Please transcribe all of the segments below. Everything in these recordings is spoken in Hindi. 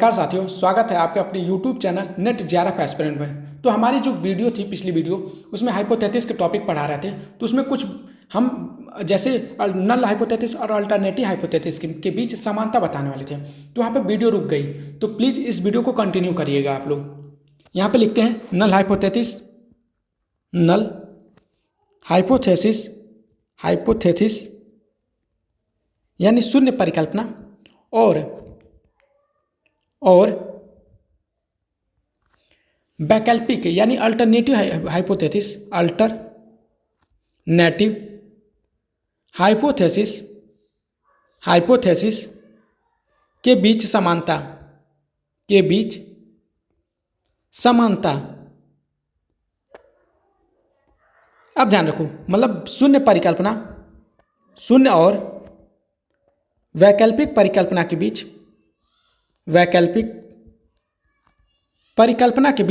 नमस्कार साथियों, स्वागत है आपके अपने YouTube channel net JRF aspirant में। तो हमारी जो वीडियो थी पिछली वीडियो, उसमें हाइपोथेसिस के टॉपिक पढ़ा रहे थे। तो उसमें कुछ हम जैसे नल हाइपोथेसिस और अल्टरनेटिव हाइपोथेसिस के बीच समानता बताने वाले थे। तो वहाँ पे वीडियो रुक गई, तो प्लीज़ इस वीडियो को कंटिन्यू करिएगा आप लोग। यहाँ पे लिखते हैं null hypothesis, null hypothesis, hypothesis यानी शून्य परिकल्पना और वैकल्पिक यानी alternative hypothesis, alternative hypothesis, hypothesis के बीच समानता, के बीच समानता। अब ध्यान रखो, मतलब शून्य परिकल्पना, शून्य और वैकल्पिक परिकल्पना के बीच, वैकल्पिक परिकल्पना के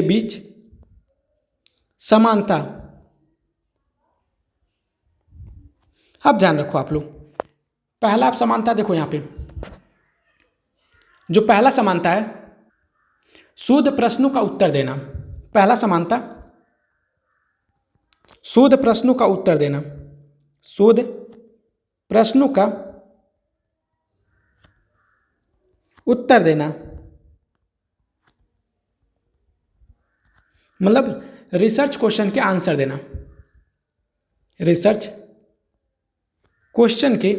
बीच समानता। अब ध्यान रखो आप लोग, पहला आप समानता देखो यहाँ पे, जो पहला समानता है शुद्ध प्रश्नों का उत्तर देना। पहला समानता शुद्ध प्रश्नों का उत्तर देना, शुद्ध प्रश्नों का उत्तर देना, मतलब रिसर्च क्वेश्चन के आंसर देना, रिसर्च क्वेश्चन के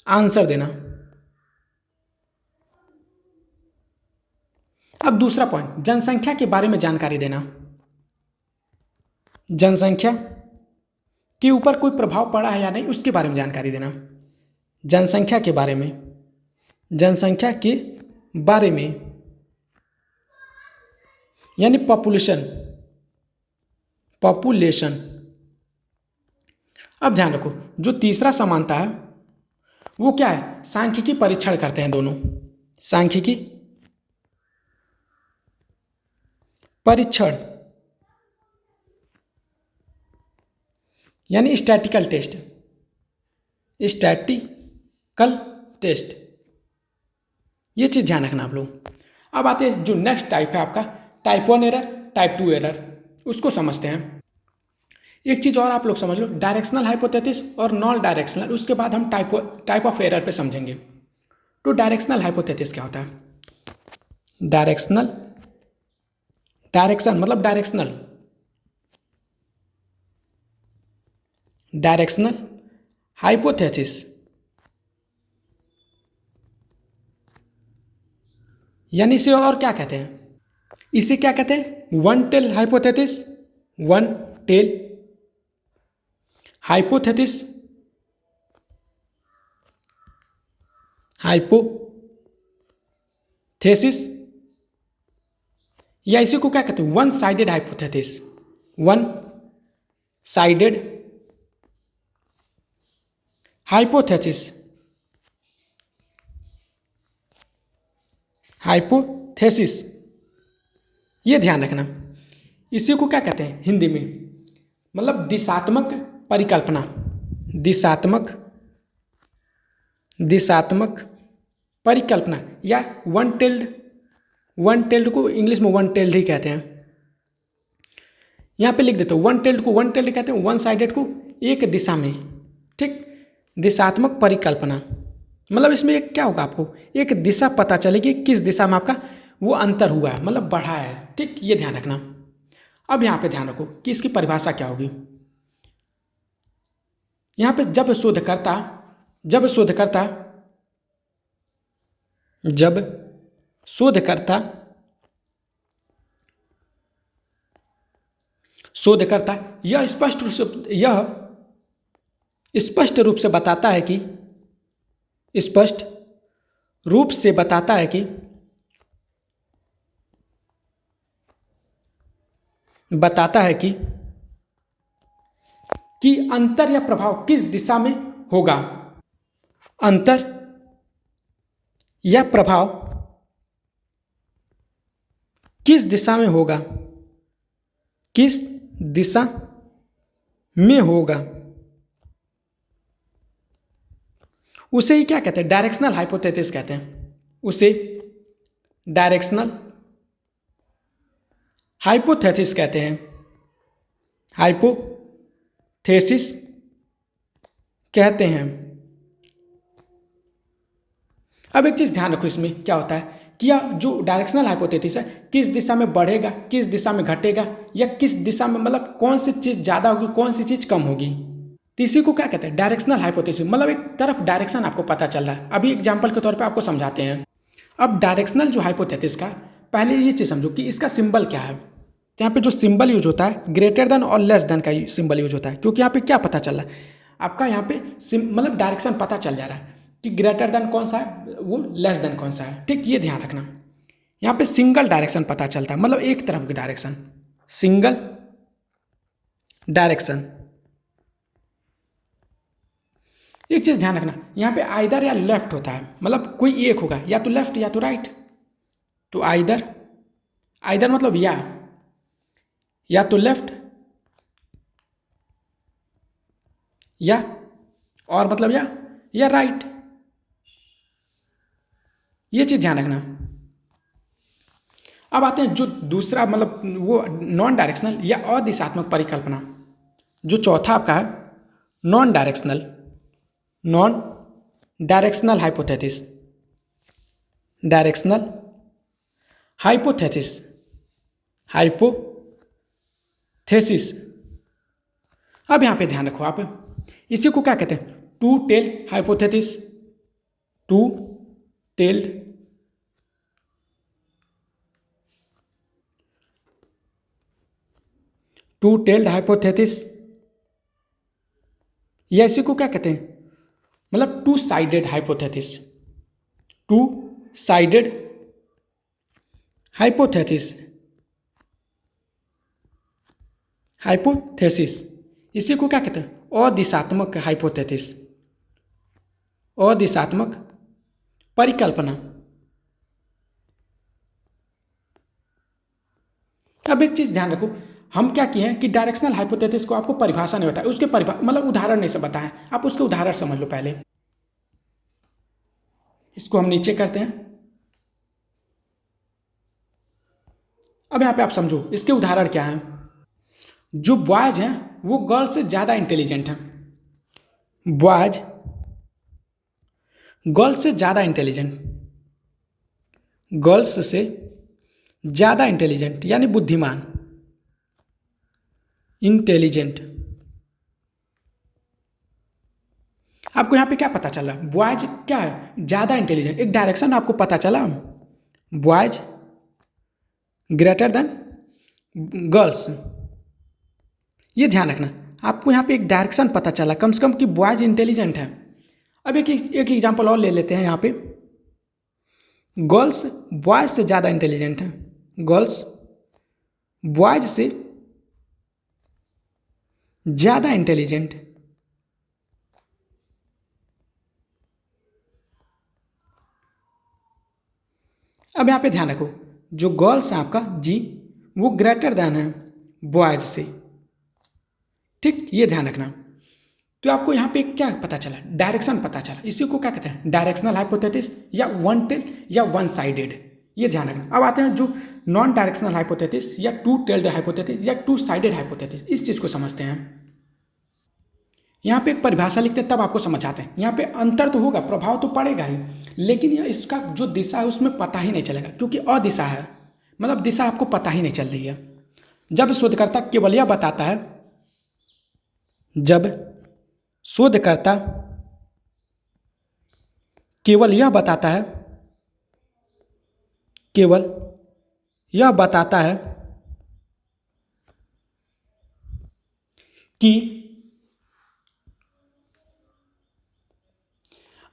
आंसर देना। अब दूसरा पॉइंट, जनसंख्या के बारे में जानकारी देना। जनसंख्या के ऊपर कोई प्रभाव पड़ा है या नहीं, उसके बारे में जानकारी देना। जनसंख्या के बारे में, जनसंख्या के बारे में यानी पॉपुलेशन, पॉपुलेशन। अब ध्यान रखो, जो तीसरा समानता है वो क्या है, सांख्यिकी परीक्षण करते हैं दोनों, सांख्यिकी परीक्षण यानी स्टैटिकल टेस्ट, स्टैटिकल टेस्ट। ये चीज़ ध्यान रखना आप लोग। अब आते हैं जो नेक्स्ट टाइप है आपका, टाइप 1 एरर, टाइप 2 एरर, उसको समझते हैं। एक चीज़ और आप लोग समझ लो, डायरेक्शनल हाइपोथेसिस और नॉन डायरेक्शनल, उसके बाद हम टाइप ऑफ एरर पे समझेंगे। तो डायरेक्शनल हाइपोथेसिस क्या होता है? डायरेक्शनल, डायरेक्शन मतलब डायरेक्शनल, डायरेक्शनल हाइपोथेसिस यानी इसे और क्या कहते हैं? इसे क्या कहते हैं? One tail hypothesis, one tail hypothesis, hypothesis, या इसी को क्या कहते हैं? One sided hypothesis, one sided hypothesis, hypothesis. ये ध्यान रखना, इसी को क्या कहते हैं हिंदी में? मतलब दिशात्मक परिकल्पना, दिशात्मक, दिशात्मक परिकल्पना, या वन टेल्ड, वन टेल्ड को इंग्लिश में वन टेल्ड ही कहते हैं। यहाँ पे लिख देते हो, वन टेल्ड को वन टेल्ड कहते हैं, वन साइडेड को एक दिशा में, ठीक। दिशात्मक परिकल्पना मतलब इसमें एक क्या होगा, आपको एक दिशा पता चलेगी, किस दिशा में आपका वो अंतर हुआ है, मतलब बढ़ा है, ठीक। ये ध्यान रखना। अब यहाँ पे ध्यान रखो कि इसकी परिभाषा क्या होगी। यहाँ पे जब शोधकर्ता, जब शोधकर्ता, जब शोधकर्ता, शोधकर्ता यह स्पष्ट रूप से बताता है कि, स्पष्ट रूप से बताता है कि, बताता है कि अंतर या प्रभाव किस दिशा में होगा, अंतर या प्रभाव किस दिशा में होगा, किस दिशा में होगा, उसे ही क्या कहते हैं? डायरेक्शनल हाइपोथेसिस कहते हैं। उसे डायरेक्शनल हाइपोथेसिस कहते हैं। हाइपोथेसिस कहते हैं। अब एक चीज़ ध्यान रखो, इसमें क्या होता है कि यह जो डायरेक्शनल हाइपोथेसिस है किस दिशा में बढ़ेगा, किस दिशा में घटेगा, या किस दिशा में, मतलब कौन सी चीज़ ज़्यादा होगी, कौन सी चीज़ कम होगी, तो इसी को क्या कहते हैं? Directional hypothesis. मतलब एक तरफ डायरेक्शन आपको पता चल रहा है। अभी एग्जाम्पल के तौर पे आपको समझाते हैं। अब डायरेक्शनल जो हाइपोथेसिस का, पहले ये चीज़ समझो कि इसका सिंबल क्या है। तो यहाँ पे जो सिंबल यूज होता है ग्रेटर देन और लेस देन का सिंबल यूज होता है, क्योंकि यहाँ पे क्या पता चल रहा है आपका, यहाँ पे मतलब डायरेक्शन पता चल जा रहा है कि ग्रेटर देन कौन सा है, वो लेस देन कौन सा है। ठीक, ये ध्यान रखना। यहाँ पे सिंगल डायरेक्शन पता चलता है, मतलब एक तरफ की डायरेक्शन, सिंगल डायरेक्शन। एक चीज़ ध्यान रखना, यहाँ पे आइदर या लेफ्ट होता है, मतलब कोई एक होगा, या तो लेफ्ट या तो राइट। तो आइदर, आइदर मतलब या तो लेफ्ट, या और मतलब या राइट। ये चीज़ ध्यान रखना। अब आते हैं जो दूसरा, मतलब वो नॉन डायरेक्शनल या अदिशात्मक परिकल्पना। जो चौथा आपका है non directional hypothesis. Directional hypothesis, hypothesis. अब यहाँ पे ध्यान रखो आप, इसी को क्या कहते हैं? Two tail hypothesis. Two tailed two tailed hypothesis, या इसी को क्या कहते हैं? मतलब two sided hypothesis. Two sided hypothesis, hypothesis. इसी को क्या कहते हैं? अदिशात्मक हाइपोथेसिस, अदिशात्मक परिकल्पना। अब एक चीज़ ध्यान रखो, हम क्या किए हैं कि डायरेक्शनल हाइपोथेसिस को आपको परिभाषा नहीं बताया, उसके मतलब उदाहरण नहीं से बताएं, आप उसके उदाहरण समझ लो पहले। इसको हम नीचे करते हैं। अब यहाँ पे आप समझो इसके उदाहरण क्या हैं। जो बॉयज हैं वो गर्ल्स से ज़्यादा इंटेलिजेंट हैं। बॉयज गर्ल्स से ज़्यादा इंटेलिजेंट, गर्ल्स से ज़्यादा इंटेलिजेंट यानी बुद्धिमान, इंटेलिजेंट। आपको यहाँ पे क्या पता चला? बॉयज क्या है? ज़्यादा इंटेलिजेंट। एक डायरेक्शन आपको पता चला, बॉयज ग्रेटर देन गर्ल्स। ये ध्यान रखना, आपको यहाँ पे एक डायरेक्शन पता चला कम से कम कि बॉयज इंटेलिजेंट है। अब एक एग्जांपल और ले लेते हैं। यहाँ पे गर्ल्स बॉयज से ज़्यादा इंटेलिजेंट है, गर्ल्स बॉयज से ज़्यादा इंटेलिजेंट। अब यहाँ पे ध्यान रखो, जो गर्ल्स है आपका जी, वो ग्रेटर देन है बॉयज से। ठीक, ये ध्यान रखना। तो आपको यहाँ पे क्या पता चला? डायरेक्शन पता चला। इसी को क्या कहते हैं? डायरेक्शनल हाइपोथेसिस या वन टेल या वन साइडेड। ये ध्यान रखना। अब आते हैं जो नॉन डायरेक्शनल हाइपोथेसिस या टू टेल्ड हाइपोथेसिस या टू साइडेड हाइपोथेसिस। इस चीज़ को समझते हैं। यहाँ पे एक परिभाषा लिखते हैं तब आपको समझ आते हैं। यहाँ पे अंतर तो होगा, प्रभाव तो पड़ेगा ही, लेकिन यह इसका जो दिशा है उसमें पता ही नहीं चलेगा, क्योंकि अदिशा है, मतलब दिशा आपको पता ही नहीं चल रही है। जब शोधकर्ता केवल यह बताता है, जब शोधकर्ता केवल यह बताता है, केवल यह बताता है कि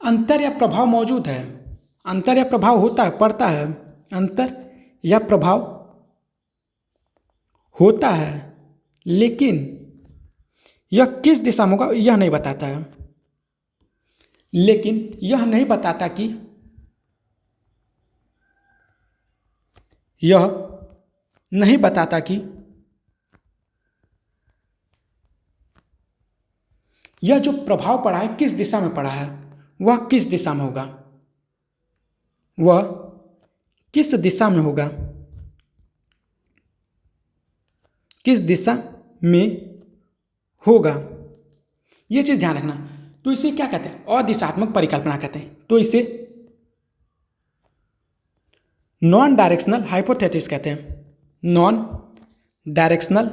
अंतर या प्रभाव मौजूद है, अंतर या प्रभाव होता है, पड़ता है, अंतर या प्रभाव होता है, लेकिन यह किस दिशा में होगा यह नहीं बताता है। लेकिन यह नहीं बताता कि, यह नहीं बताता कि यह जो प्रभाव पड़ा है किस दिशा में पड़ा है, वह किस दिशा में होगा, वह किस दिशा में होगा, किस दिशा में होगा, यह चीज ध्यान रखना। तो इसे क्या कहते हैं, अदिशात्मक परिकल्पना कहते हैं। तो इसे नॉन डायरेक्शनल हाइपोथेसिस कहते हैं, नॉन डायरेक्शनल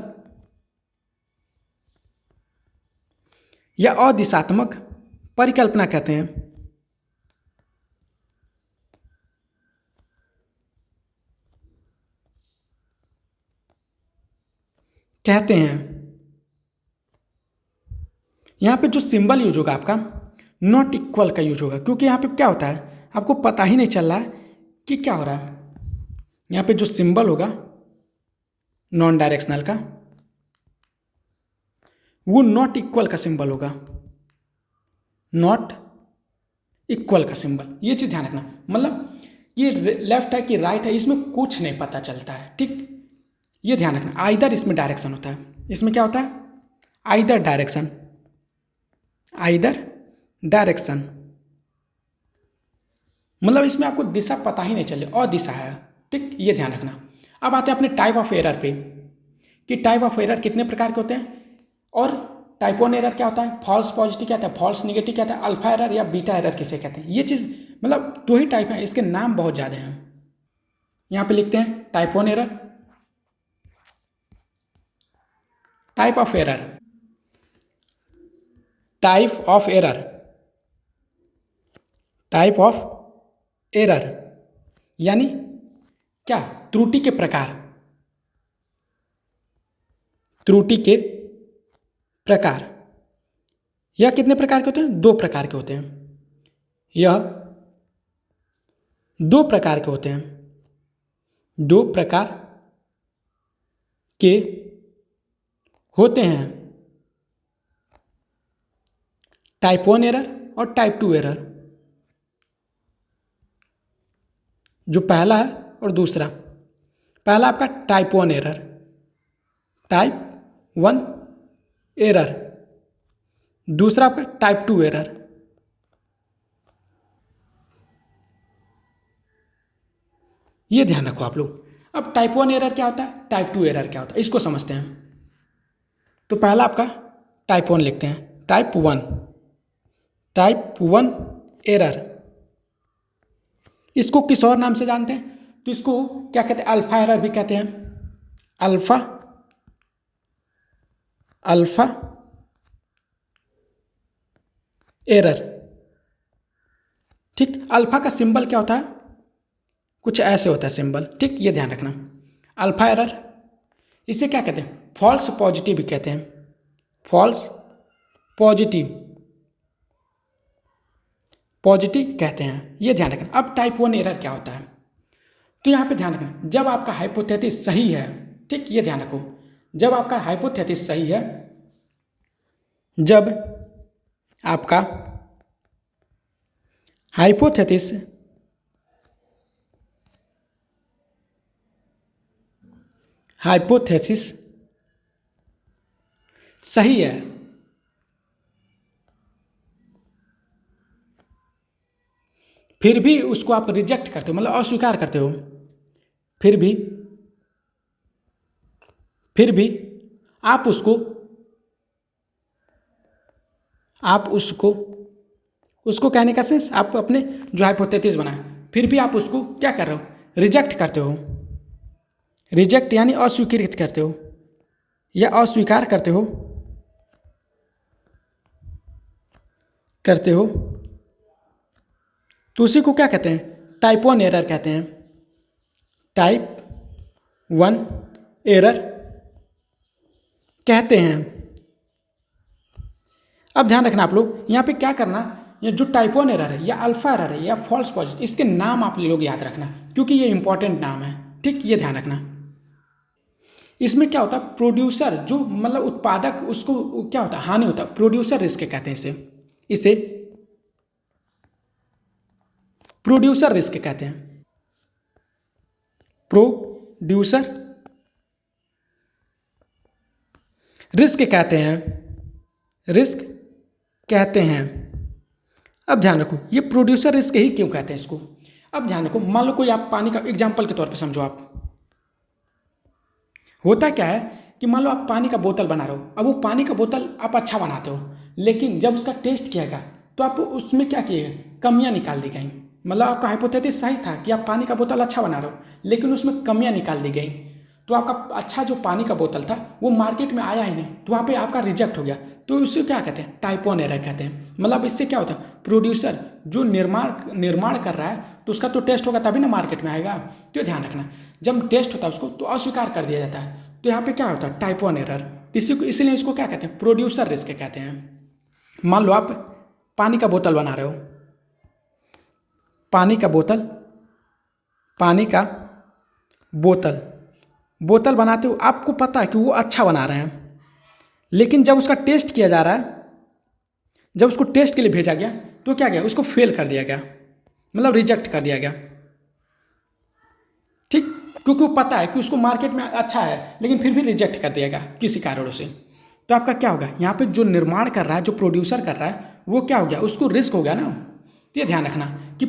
या अदिशात्मक परिकल्पना कहते हैं। कहते हैं यहां पे जो सिंबल यूज होगा आपका नॉट इक्वल का यूज होगा, क्योंकि यहां पे क्या होता है आपको पता ही नहीं चल रहा है कि क्या हो रहा है। यहां पे जो सिंबल होगा नॉन डायरेक्शनल का वो नॉट इक्वल का सिंबल होगा, नॉट इक्वल का सिंबल। ये चीज ध्यान रखना, मतलब ये लेफ्ट है कि राइट है इसमें कुछ नहीं पता चलता है, ठीक। ये ध्यान रखना, आइदर इसमें डायरेक्शन होता है, इसमें क्या होता है आइदर डायरेक्शन, आइदर डायरेक्शन, मतलब इसमें आपको दिशा पता ही नहीं चले, अदिशा है, ठीक। ये ध्यान रखना। अब आते हैं अपने टाइप ऑफ एरर पे कि टाइप ऑफ एरर कितने प्रकार के होते हैं, और टाइप वन एरर क्या होता है, फॉल्स पॉजिटिव क्या होता है, फॉल्स निगेटिव क्या होता है, अल्फा एरर या बीटा एरर किसे कहते हैं। ये चीज़ मतलब दो ही टाइप हैं, इसके नाम बहुत ज़्यादा हैं। यहाँ पे लिखते हैं type one error, type of error, type of error, type of error यानी क्या, त्रुटि के प्रकार, त्रुटि के प्रकार। यह कितने प्रकार के होते हैं, दो प्रकार के होते हैं, यह दो प्रकार के होते हैं, दो प्रकार के होते हैं, टाइप वन एरर और टाइप टू एरर। जो पहला है और दूसरा, पहला आपका type one error, type one error, दूसरा आपका टाइप टू एरर। ये ध्यान रखो आप लोग। अब टाइप वन एरर क्या होता है, टाइप टू एरर क्या होता है, इसको समझते हैं। तो पहला आपका टाइप वन लिखते हैं, type one, type one error, इसको किस और नाम से जानते हैं, तो इसको क्या कहते हैं, अल्फा एरर भी कहते हैं, अल्फा, अल्फा एरर, ठीक। अल्फा का सिंबल क्या होता है, कुछ ऐसे होता है सिंबल, ठीक। ये ध्यान रखना, अल्फा एरर, इसे क्या कहते हैं, फॉल्स पॉजिटिव भी कहते हैं, फॉल्स पॉजिटिव, पॉजिटिव कहते हैं। ये ध्यान रखना। अब टाइप वन एरर क्या होता है, तो यहां पे ध्यान रखना, जब आपका हाइपोथेसिस सही है, ठीक। ये ध्यान रखो, जब आपका हाइपोथेसिस सही है, जब आपका हाइपोथेसिस हाइपोथेसिस सही है, फिर भी उसको आप रिजेक्ट करते हो, मतलब अस्वीकार करते हो, फिर भी आप उसको उसको कहने का सेंस, आप अपने जो हाइपोथेसिस बनाए फिर भी आप उसको क्या कर रहे हो, रिजेक्ट करते हो, रिजेक्ट यानी अस्वीकृत करते हो या अस्वीकार करते हो, तो उसी को क्या कहते हैं, टाइप वन एरर कहते हैं, टाइप वन एरर कहते हैं। अब ध्यान रखना आप लोग, यहाँ पे क्या करना, ये जो टाइप वन एरर है या अल्फा एरर है या फॉल्स पॉजिटिव, इसके नाम आप लोग याद रखना, क्योंकि ये इंपॉर्टेंट नाम है, ठीक। ये ध्यान रखना। इसमें क्या होता है, प्रोड्यूसर जो मतलब उत्पादक, उसको क्या होता है, हानि होता है, प्रोड्यूसर रिस्क कहते हैं इसे प्रोड्यूसर रिस्क कहते हैं, प्रोड्यूसर रिस्क कहते हैं, रिस्क कहते हैं। अब ध्यान रखो, ये प्रोड्यूसर रिस्क ही क्यों कहते हैं इसको। अब ध्यान रखो, मान लो कोई आप पानी का एग्जाम्पल के तौर पे समझो। आप होता क्या है कि मान लो आप पानी का बोतल बना रहे हो। अब वो पानी का बोतल आप अच्छा बनाते हो, लेकिन जब उसका टेस्ट किया गया तो आप उसमें क्या किए, कमियां निकाल दी गई। मतलब आपका हाइपोथेसिस सही था कि आप पानी का बोतल अच्छा बना रहे हो, लेकिन उसमें कमियां निकाल दी गई। तो आपका अच्छा जो पानी का बोतल था वो मार्केट में आया ही नहीं, तो वहाँ पे आपका रिजेक्ट हो गया। तो इससे क्या कहते हैं, टाइप 1 एरर कहते हैं। मतलब इससे क्या होता है, प्रोड्यूसर जो निर्माण कर रहा है तो उसका तो टेस्ट होगा तभी ना मार्केट में आएगा। तो ध्यान रखना, जब टेस्ट होता है उसको तो अस्वीकार कर दिया जाता है। तो यहाँ पे क्या होता है, टाइप 1 एरर। इसी को इसलिए इसको क्या कहते हैं, प्रोड्यूसर रिस्क कहते हैं। मान लो आप पानी का बोतल बना रहे हो, पानी का बोतल, पानी का बोतल बोतल बनाते हो, आपको पता है कि वो अच्छा बना रहे हैं, लेकिन जब उसका टेस्ट किया जा रहा है, जब उसको टेस्ट के लिए भेजा गया तो क्या गया, उसको फेल कर दिया गया, मतलब रिजेक्ट कर दिया गया। ठीक, क्योंकि वो पता है कि उसको मार्केट में अच्छा है, लेकिन फिर भी रिजेक्ट कर दिया गया किसी कारणों से। तो आपका क्या होगा, यहाँ पे जो निर्माण कर रहा है, जो प्रोड्यूसर कर रहा है, वो क्या हो गया, उसको रिस्क हो गया ना। तो ये ध्यान रखना कि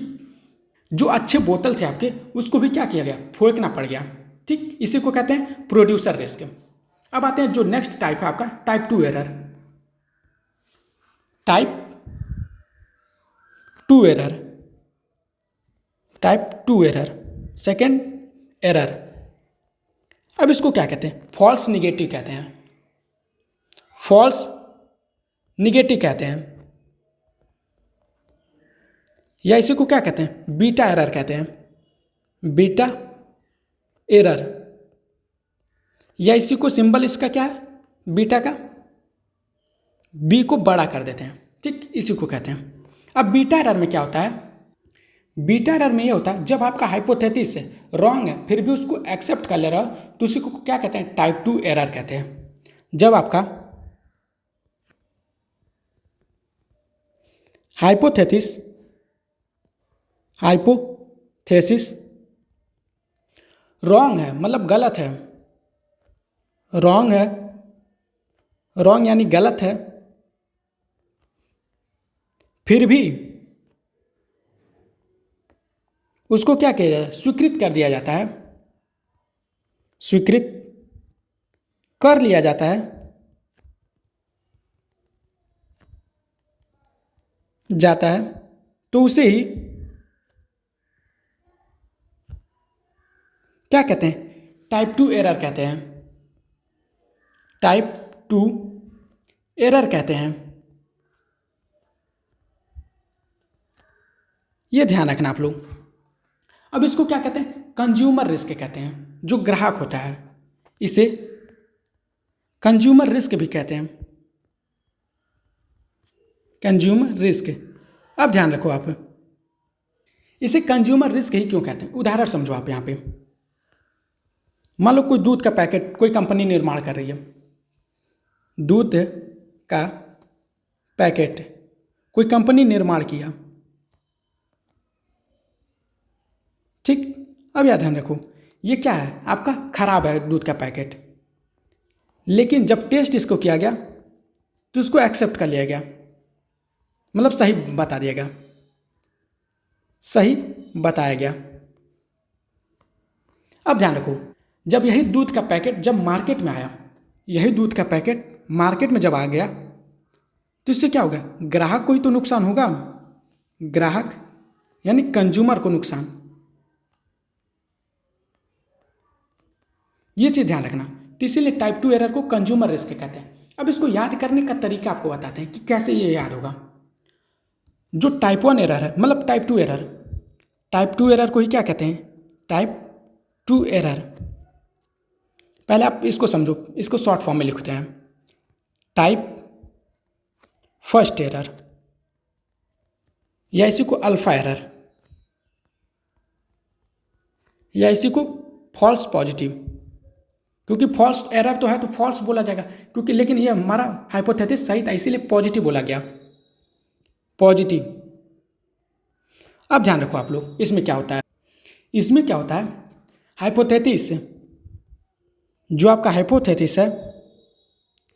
जो अच्छे बोतल थे आपके, उसको भी क्या किया गया, फेंकना पड़ गया। ठीक, इसी को कहते हैं प्रोड्यूसर रिस्क। अब आते हैं जो नेक्स्ट टाइप है आपका, type 2 error. Type 2 error, type 2 error, second error. अब इसको क्या कहते हैं, फॉल्स निगेटिव कहते हैं। फॉल्स निगेटिव कहते हैं, या इसी को क्या कहते हैं, बीटा एरर कहते हैं। बीटा एरर, या इसी को सिंबल इसका क्या है, बीटा का, बी को बड़ा कर देते हैं। ठीक, इसी को कहते हैं। अब बीटा एरर में क्या होता है, बीटा एरर में ये होता है जब आपका हाइपोथेसिस रॉन्ग है फिर भी उसको एक्सेप्ट कर ले रहा हो, तो उसी को क्या कहते हैं, टाइप 2 एरर कहते हैं। जब आपका हाइपोथेसिस हाइपोथेसिस रॉन्ग है, मतलब गलत है, रॉन्ग है, रॉन्ग यानी गलत है, फिर भी उसको क्या किया जाता है, स्वीकृत कर दिया जाता है, स्वीकृत कर लिया जाता है, जाता है। तो उसे ही क्या कहते हैं, टाइप 2 एरर कहते हैं। टाइप 2 एरर कहते हैं। ये ध्यान रखना आप लोग। अब इसको क्या कहते हैं, कंज्यूमर रिस्क कहते हैं। जो ग्राहक होता है इसे कंज्यूमर रिस्क भी कहते हैं, कंज्यूमर रिस्क। अब ध्यान रखो आप, इसे कंज्यूमर रिस्क ही क्यों कहते हैं, उदाहरण समझो आप। यहाँ पे मान लो कोई दूध का पैकेट कोई कंपनी निर्माण कर रही है, दूध का पैकेट कोई कंपनी निर्माण किया। ठीक, अब यह ध्यान रखो, ये क्या है, आपका खराब है दूध का पैकेट, लेकिन जब टेस्ट इसको किया गया तो इसको एक्सेप्ट कर लिया गया, मतलब सही बता दिया गया, सही बताया गया। अब ध्यान रखो, जब यही दूध का पैकेट जब मार्केट में आया, यही दूध का पैकेट मार्केट में जब आ गया तो इससे क्या होगा, ग्राहक को ही तो नुकसान होगा, ग्राहक यानी कंज्यूमर को नुकसान। ये चीज़ ध्यान रखना। तो इसीलिए टाइप 2 एरर को कंज्यूमर रिस्क कहते हैं। अब इसको याद करने का तरीका आपको बताते हैं कि कैसे ये याद होगा। जो टाइप 1 एरर है, मतलब टाइप 2 एरर, टाइप 2 एरर को ही क्या कहते हैं, टाइप 2 एरर। पहले आप इसको समझो, इसको शॉर्ट फॉर्म में लिखते हैं, टाइप फर्स्ट एरर, या इसी को अल्फा एरर, या इसी को फॉल्स पॉजिटिव। क्योंकि फॉल्स एरर तो है तो फॉल्स बोला जाएगा, क्योंकि लेकिन ये हमारा हाइपोथेसिस सही था इसीलिए पॉजिटिव बोला गया, पॉजिटिव। अब ध्यान रखो आप लोग, इसमें क्या होता है, इसमें क्या होता है, हाइपोथेसिस, जो आपका हाइपोथेसिस है,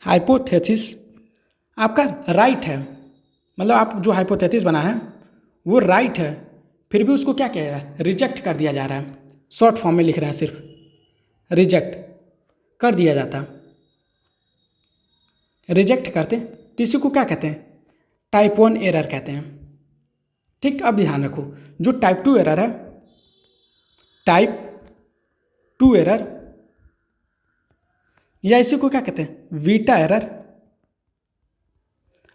हाइपोथेसिस आपका राइट है, मतलब आप जो हाइपोथेसिस बना है वो राइट है, फिर भी उसको क्या किया है, रिजेक्ट कर दिया जा रहा है। शॉर्ट फॉर्म में लिख रहा है, सिर्फ रिजेक्ट कर दिया जाता। रिजेक्ट करते तो इसी को क्या कहते हैं, टाइप 1 एरर कहते हैं। ठीक, अब ध्यान रखो, जो टाइप 2 एरर है, टाइप 2 एरर, या इसी को क्या कहते हैं, बीटा एरर।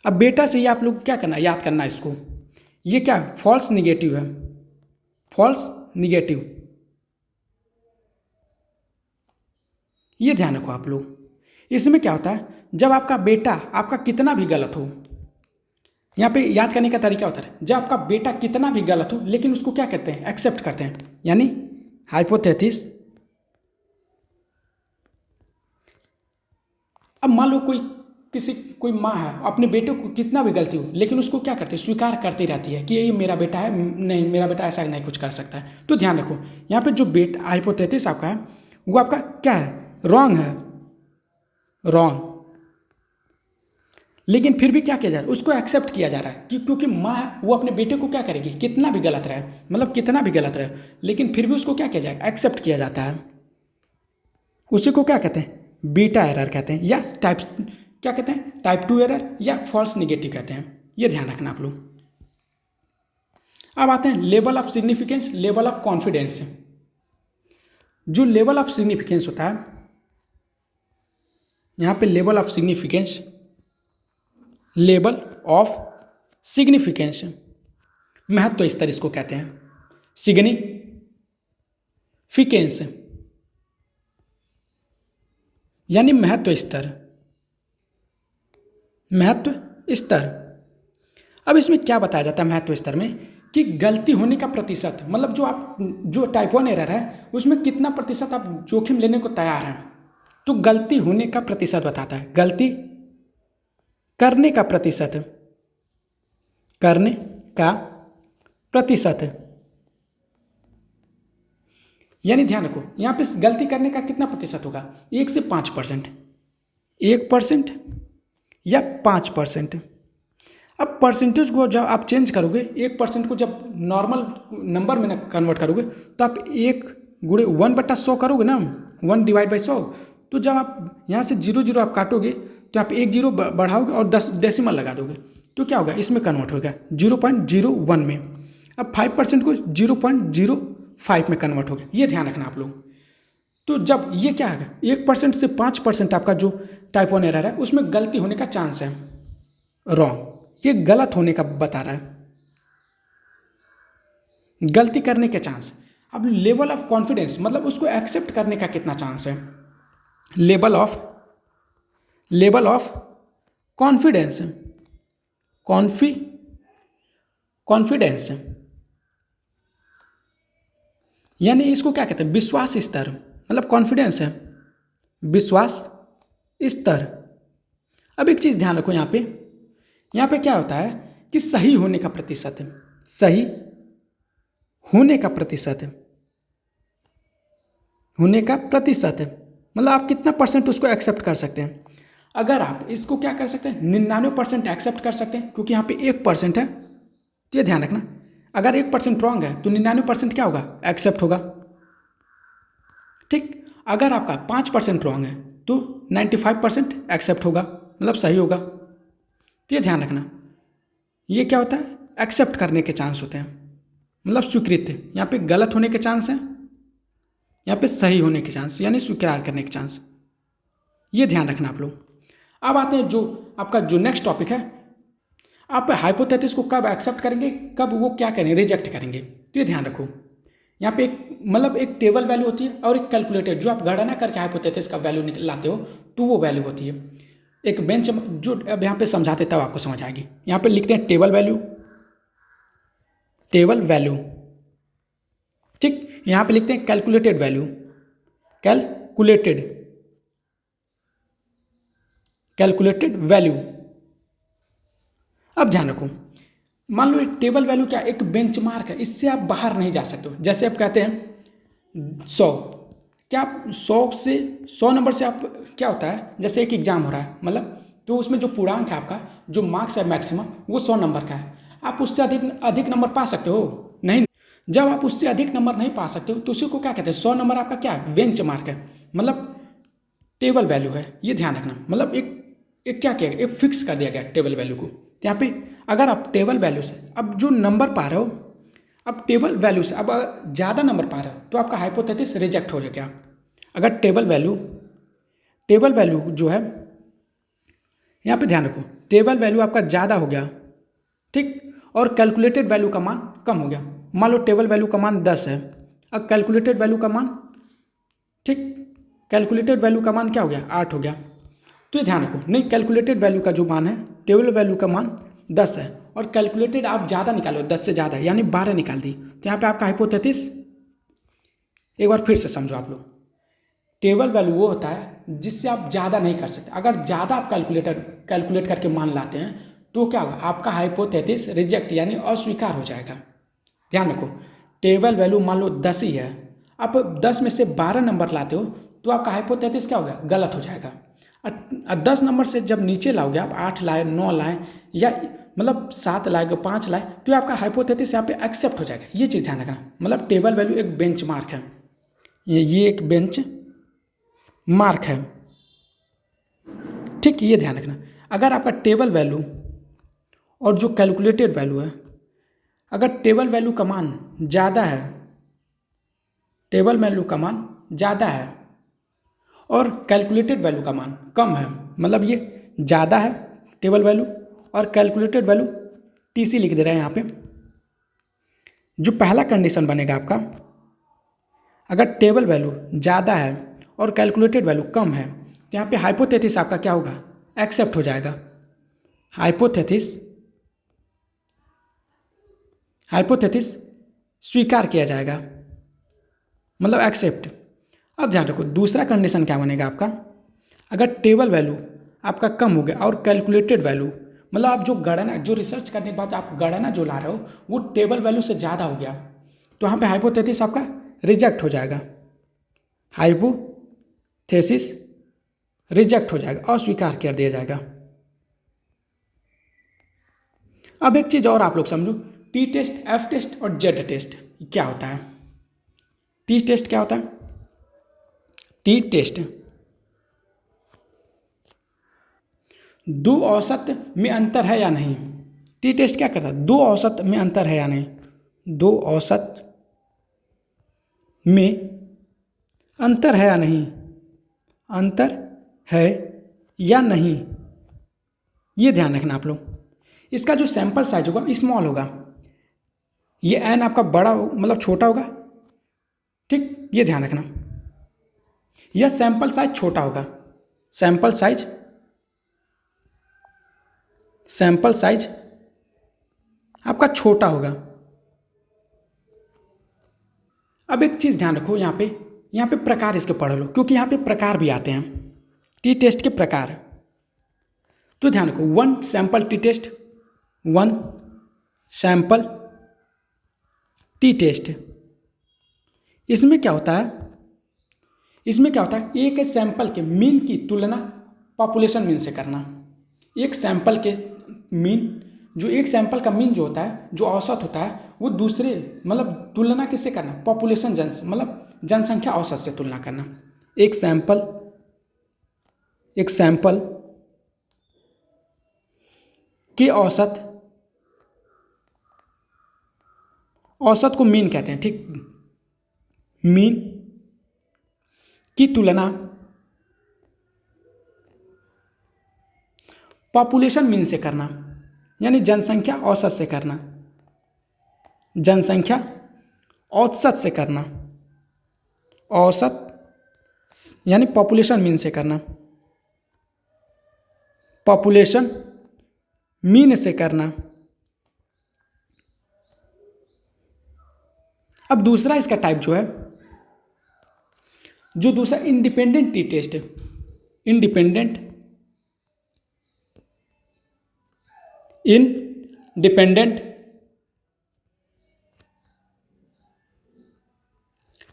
अब बेटा से ये आप लोग क्या करना, याद करना इसको, ये क्या फॉल्स निगेटिव है, फॉल्स निगेटिव, ये ध्यान रखो आप लोग। इसमें क्या होता है, जब आपका बेटा आपका कितना भी गलत हो, यहाँ पे याद करने का तरीका होता है, जब आपका बेटा कितना भी गलत हो लेकिन उसको क्या कहते हैं, एक्सेप्ट करते हैं, यानी हाइपोथेसिस। अब मान लो कोई माँ है, अपने बेटे को कितना भी गलती हो लेकिन उसको क्या करते हैं, स्वीकार करती रहती है कि ये मेरा बेटा है, नहीं मेरा बेटा ऐसा नहीं कुछ कर सकता है। तो ध्यान रखो, यहाँ पे जो बेटा हाइपोथेसिस आपका है वो आपका क्या है, रॉन्ग है, रॉन्ग, लेकिन फिर भी क्या किया जा रहा है, उसको एक्सेप्ट किया जा रहा है कि क्योंकि माँ है वो अपने बेटे को क्या करेगी, कितना भी गलत रहे, मतलब कितना भी गलत रहे, लेकिन फिर भी उसको क्या किया जाएगा, एक्सेप्ट किया जाता है। उसी को क्या कहते हैं, बीटा एरर कहते हैं, या टाइप क्या कहते हैं, टाइप 2 एरर या फॉल्स निगेटिव कहते हैं। ये ध्यान रखना आप लोग। अब आते हैं level of significance, level of confidence. जो लेवल ऑफ सिग्निफिकेंस होता है, यहाँ पे level of significance, level of significance, महत्व स्तर इसको कहते हैं, सिग्निफिकेंस यानी महत्व स्तर, महत्व स्तर। अब इसमें क्या बताया जाता है महत्व स्तर में, कि गलती होने का प्रतिशत, मतलब जो टाइप 1 एरर है उसमें कितना प्रतिशत आप जोखिम लेने को तैयार हैं, तो गलती होने का प्रतिशत बताता है, गलती करने का प्रतिशत, करने का प्रतिशत, यानी ध्यान रखो यहाँ पे गलती करने का कितना प्रतिशत होगा, 1 से 5%, 1% या 5%। अब परसेंटेज को जब आप चेंज करोगे, 1% को जब नॉर्मल नंबर में कन्वर्ट करोगे तो आप 1 गुणे 1/100 करोगे ना, 1/100। तो जब आप यहाँ से 0 आप काटोगे तो आप 1 0 बढ़ाओगे और 10 डेसिमल लगा दोगे, तो क्या होगा, इसमें कन्वर्ट होगा 0.01 में। अब 5% को 0.05 में कन्वर्ट हो गया, ये ध्यान रखना आप लोग। तो जब ये क्या है, 1% से 5% आपका जो टाइप 1 एरर है उसमें गलती होने का चांस है, रॉन्ग, ये गलत होने का बता रहा है, गलती करने के चांस। अब लेवल ऑफ कॉन्फिडेंस मतलब उसको एक्सेप्ट करने का कितना चांस है, लेवल ऑफ कॉन्फिडेंस, कॉन्फिडेंस यानी इसको क्या कहते हैं, विश्वास स्तर, मतलब कॉन्फिडेंस है, विश्वास स्तर। अब एक चीज़ ध्यान रखो, यहाँ पे क्या होता है कि सही होने का प्रतिशत, सही होने का प्रतिशत, होने का प्रतिशत मतलब आप कितना % उसको एक्सेप्ट कर सकते हैं। अगर आप इसको क्या कर सकते हैं, 99% एक्सेप्ट कर सकते हैं, क्योंकि यहाँ पे 1% है, तो ये ध्यान रखना, अगर 1% रॉन्ग है तो 99% क्या होगा, एक्सेप्ट होगा। ठीक, अगर आपका 5% रॉन्ग है तो 95% एक्सेप्ट होगा, मतलब सही होगा। तो ये ध्यान रखना, ये क्या होता है, एक्सेप्ट करने के चांस होते हैं, मतलब स्वीकृत। यहाँ पे गलत होने के चांस हैं, यहाँ पे सही होने के चांस, यानी स्वीकार करने के चांस, ये ध्यान रखना आप लोग। अब आते हैं जो आपका जो नेक्स्ट टॉपिक है, आप हाइपोथेसिस को कब एक्सेप्ट करेंगे, कब वो क्या करेंगे, रिजेक्ट करेंगे। तो ये ध्यान रखो, यहाँ पे एक टेबल वैल्यू होती है और एक कैलकुलेटर, जो आप गणना करके हाइपोथेसिस का वैल्यू लाते हो तो वो वैल्यू होती है। एक बेंच जो अब यहाँ पे समझाते तब आपको समझ आएगी। यहाँ पे लिखते हैं टेबल वैल्यू, ठीक। यहाँ पे लिखते हैं कैलकुलेटेड वैल्यू, कैलकुलेटेड वैल्यू। अब ध्यान रखो, मान लो एक टेबल वैल्यू क्या, एक बेंचमार्क है, इससे आप बाहर नहीं जा सकते हो। जैसे आप कहते हैं 100, क्या आप 100 नंबर से आप क्या होता है, जैसे एक एग्जाम हो रहा है, मतलब तो उसमें जो पूर्णांक है आपका, जो मार्क्स है मैक्सिमम, वो 100 नंबर का है। आप उससे अधिक नंबर पा सकते हो नहीं। जब आप उससे अधिक नंबर नहीं पा सकते हो तो उसी को क्या कहते हैं, 100 नंबर आपका क्या है, बेंच मार्क है, मतलब टेबल वैल्यू है। ये ध्यान रखना, मतलब एक क्या किया गया, एक फिक्स कर दिया गया टेबल वैल्यू को। यहाँ पे अगर आप टेबल वैल्यू से अब जो नंबर पा रहे हो, अब टेबल वैल्यू से अब अगर ज़्यादा नंबर पा रहे हो तो आपका हाइपोथेसिस रिजेक्ट हो जाएगा। अगर टेबल वैल्यू जो है, यहाँ पे ध्यान रखो, टेबल वैल्यू आपका ज़्यादा हो गया, ठीक, और कैलकुलेटेड वैल्यू का मान कम हो गया। मान लो टेबल वैल्यू का मान 10 है, अब कैलकुलेटेड वैल्यू का मान, ठीक, कैलकुलेटेड वैल्यू का मान क्या हो गया, 8 हो गया। तो ये ध्यान रखो, नहीं, कैलकुलेटेड वैल्यू का जो मान है, टेबल वैल्यू का मान 10 है और कैलकुलेटेड आप ज़्यादा निकालो, 10 से ज़्यादा यानी 12 निकाल दी, तो यहाँ पे आपका हाइपोथेसिस, एक बार फिर से समझो आप लोग, टेबल वैल्यू वो होता है जिससे आप ज़्यादा नहीं कर सकते। अगर ज़्यादा आप कैलकुलेट करके मान लाते हैं तो क्या होगा, आपका हाइपोथेसिस रिजेक्ट यानी अस्वीकार हो जाएगा। ध्यान रखो, टेबल वैल्यू मान लो 10 ही है, आप 10 में से 12 नंबर लाते हो तो आपका हाइपोथेसिस क्या होगा, गलत हो जाएगा। 10 नंबर से जब नीचे लाओगे आप, 8 लाए, 9 लाए, या मतलब 7 लाए, 5 लाए, तो आपका हाइपोथेसिस यहाँ पे एक्सेप्ट हो जाएगा। ये चीज़ ध्यान रखना, मतलब टेबल वैल्यू एक बेंचमार्क है, ये एक बेंच मार्क है, ठीक, ये ध्यान रखना। अगर आपका टेबल वैल्यू और जो कैलकुलेटेड वैल्यू है, अगर टेबल वैल्यू का मान ज़्यादा है, टेबल वैल्यू का मान ज़्यादा है और कैलकुलेटेड वैल्यू का मान कम है, मतलब ये ज़्यादा है टेबल वैल्यू और कैलकुलेटेड वैल्यू TC लिख दे रहे हैं यहाँ पे। जो पहला कंडीशन बनेगा आपका, अगर टेबल वैल्यू ज़्यादा है और कैलकुलेटेड वैल्यू कम है तो यहाँ पे हाइपोथेसिस आपका क्या होगा, एक्सेप्ट हो जाएगा। हाइपोथेसिस स्वीकार किया जाएगा, मतलब एक्सेप्ट। अब ध्यान रखो, दूसरा कंडीशन क्या बनेगा आपका, अगर टेबल वैल्यू आपका कम हो गया और कैलकुलेटेड वैल्यू, मतलब आप जो गणना, जो रिसर्च करने के बाद आप गणना जो ला रहे हो वो टेबल वैल्यू से ज़्यादा हो गया, तो यहाँ पे हाइपोथेसिस आपका रिजेक्ट हो जाएगा, हाइपोथेसिस रिजेक्ट हो जाएगा, अस्वीकार कर दिया जाएगा। अब एक चीज़ और आप लोग समझो, T टेस्ट, F टेस्ट और Z टेस्ट क्या होता है। T टेस्ट क्या होता है, T टेस्ट दो औसत में अंतर है या नहीं। T टेस्ट क्या करता है, दो औसत में अंतर है या नहीं, दो औसत में अंतर है या नहीं, अंतर है या नहीं, ये ध्यान रखना आप लोग। इसका जो सैंपल साइज होगा स्मॉल होगा, ये n आपका बड़ा मतलब छोटा होगा, ठीक, ये ध्यान रखना। यह सैंपल साइज छोटा होगा, सैंपल साइज आपका छोटा होगा। अब एक चीज़ ध्यान रखो, यहाँ पे प्रकार इसके पढ़ लो, क्योंकि यहाँ पे प्रकार भी आते हैं टी टेस्ट के प्रकार। तो ध्यान रखो, वन सैंपल टी टेस्ट, इसमें क्या होता है, एक सैंपल के मीन की तुलना पॉपुलेशन मीन से करना। एक सैंपल के मीन, जो एक सैंपल का मीन जो होता है, जो औसत होता है, वो दूसरे मतलब तुलना किससे करना, पॉपुलेशन मतलब जनसंख्या औसत से तुलना करना। एक सैंपल के औसत को मीन कहते हैं, ठीक, मीन की तुलना पॉपुलेशन मीन से करना, यानी जनसंख्या औसत से करना, जनसंख्या औसत से करना, औसत यानी पॉपुलेशन मीन से करना, पॉपुलेशन मीन से करना। अब दूसरा इसका टाइप जो है, जो दूसरा इंडिपेंडेंट टी टेस्ट है, इंडिपेंडेंट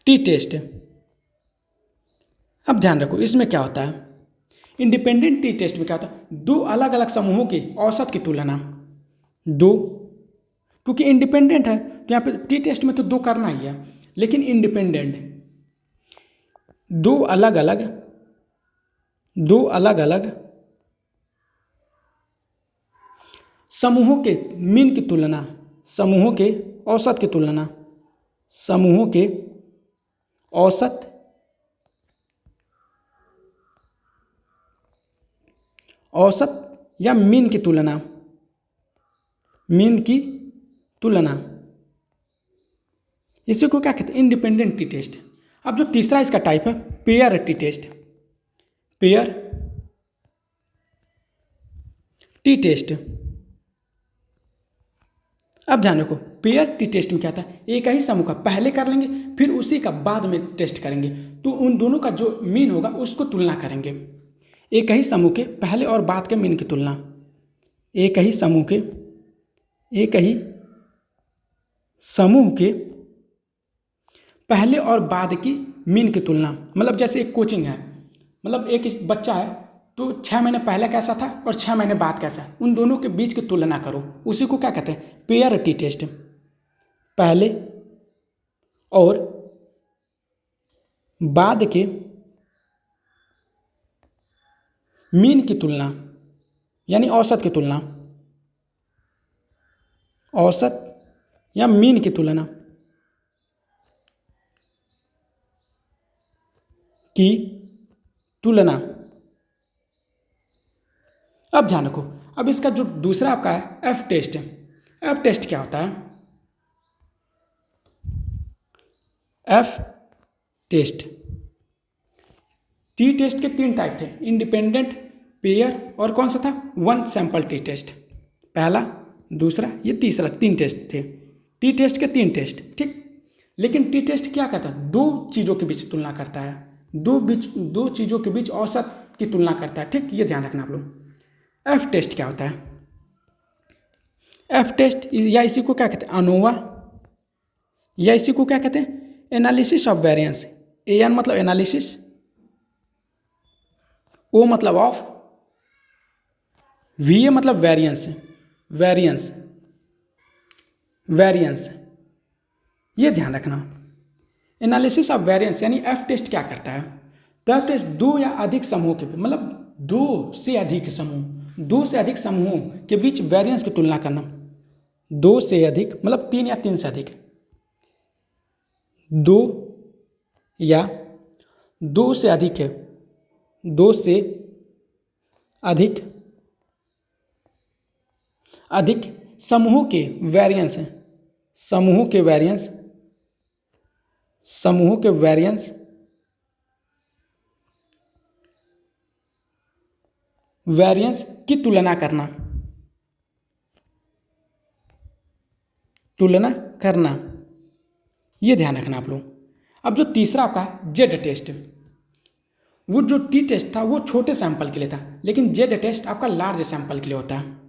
टी टेस्ट। अब ध्यान रखो, इसमें क्या होता है, इंडिपेंडेंट टी टेस्ट में क्या होता है, दो अलग अलग समूहों के औसत की तुलना। दो, क्योंकि इंडिपेंडेंट है तो यहाँ पे टी टेस्ट में तो दो करना ही है, लेकिन इंडिपेंडेंट दो अलग अलग समूहों के मीन की तुलना, समूहों के औसत की तुलना, समूहों के औसत या मीन की तुलना, मीन की तुलना, इसी को क्या कहते हैं, इंडिपेंडेंट टी टेस्ट। अब जो तीसरा इसका टाइप है pair T test, pair T test. अब ध्यान रखो, पेयर टी टेस्ट में क्या था, एक ही समूह का पहले कर लेंगे फिर उसी का बाद में टेस्ट करेंगे, तो उन दोनों का जो मीन होगा उसको तुलना करेंगे। एक ही समूह के पहले और बाद के मीन की तुलना, एक ही समूह के पहले और बाद की मीन की तुलना। मतलब जैसे एक कोचिंग है, मतलब एक बच्चा है तो 6 महीने पहले कैसा था और 6 महीने बाद कैसा है, उन दोनों के बीच की तुलना करो, उसी को क्या कहते हैं, पेयर टी टेस्ट। पहले और बाद के मीन की तुलना, यानी औसत की तुलना, औसत या मीन की तुलना अब ध्यान रखो, अब इसका जो दूसरा आपका है एफ टेस्ट। एफ टेस्ट क्या होता है, एफ टेस्ट, टी टेस्ट के 3 टाइप थे, इंडिपेंडेंट, पेयर और कौन सा था, वन सैंपल टी टेस्ट। पहला, दूसरा, ये तीसरा, 3 टेस्ट थे टी टेस्ट के, 3 टेस्ट, ठीक। लेकिन टी टेस्ट क्या करता है, 2 चीज़ों के बीच तुलना करता है, दो चीज़ों के बीच औसत की तुलना करता है, ठीक। ये ध्यान रखना आप लोग। एफ टेस्ट क्या होता है, एफ टेस्ट या इसी को क्या कहते हैं, अनोवा, या इसी को क्या कहते हैं, एनालिसिस ऑफ वेरिएंस। एन मतलब एनालिसिस, ओ मतलब ऑफ, वी ए मतलब वेरिएंस, वेरिएंस। ये ध्यान रखना, एनालिसिस ऑफ वेरिएंस यानी एफ टेस्ट क्या करता है, तो एफ टेस्ट 2 या अधिक समूहों के, मतलब 2 से अधिक समूहों के बीच वेरिएंस की तुलना करना। 2 से अधिक मतलब 3 या 3 से अधिक, 2 या 2 से अधिक है, 2 से अधिक समूहों के वेरिएंस हैं, समूहों के वेरिएंस की तुलना करना, ये ध्यान रखना आप लोग। अब जो तीसरा आपका जेड टेस्ट, वो जो टी टेस्ट था वो छोटे सैंपल के लिए था, लेकिन जेड टेस्ट आपका लार्ज सैंपल के लिए होता है,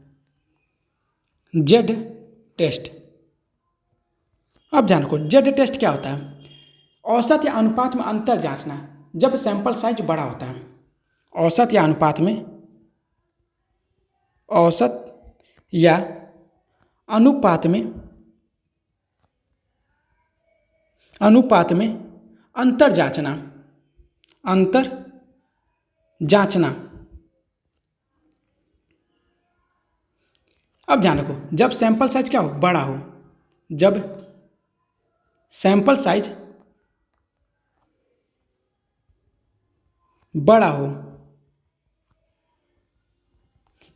जेड टेस्ट। अब ध्यान रखो, जेड टेस्ट क्या होता है, औसत या अनुपात में अंतर जांचना जब सैंपल साइज बड़ा होता है। औसत या अनुपात में अंतर जांचना। अब ध्यान रखो, जब सैंपल साइज क्या हो, बड़ा हो, जब सैंपल साइज बड़ा हो,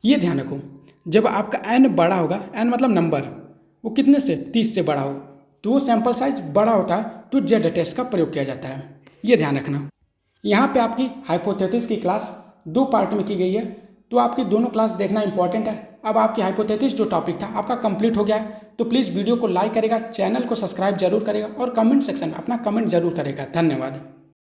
ये ध्यान रखो, जब आपका n बड़ा होगा, n मतलब नंबर, वो कितने से, 30 से बड़ा हो, तो वो सैंपल साइज बड़ा होता है, तो जेड टेस्ट का प्रयोग किया जाता है, ये ध्यान रखना। यहाँ पे आपकी हाइपोथेसिस की क्लास 2 पार्ट में की गई है, तो आपकी दोनों क्लास देखना इंपॉर्टेंट है। अब आपकी हाइपोथेसिस जो टॉपिक था आपका कंप्लीट हो गया है, तो प्लीज़ वीडियो को लाइक करेगा, चैनल को सब्सक्राइब जरूर करेगा और कमेंट सेक्शन में अपना कमेंट जरूर करेगा। धन्यवाद।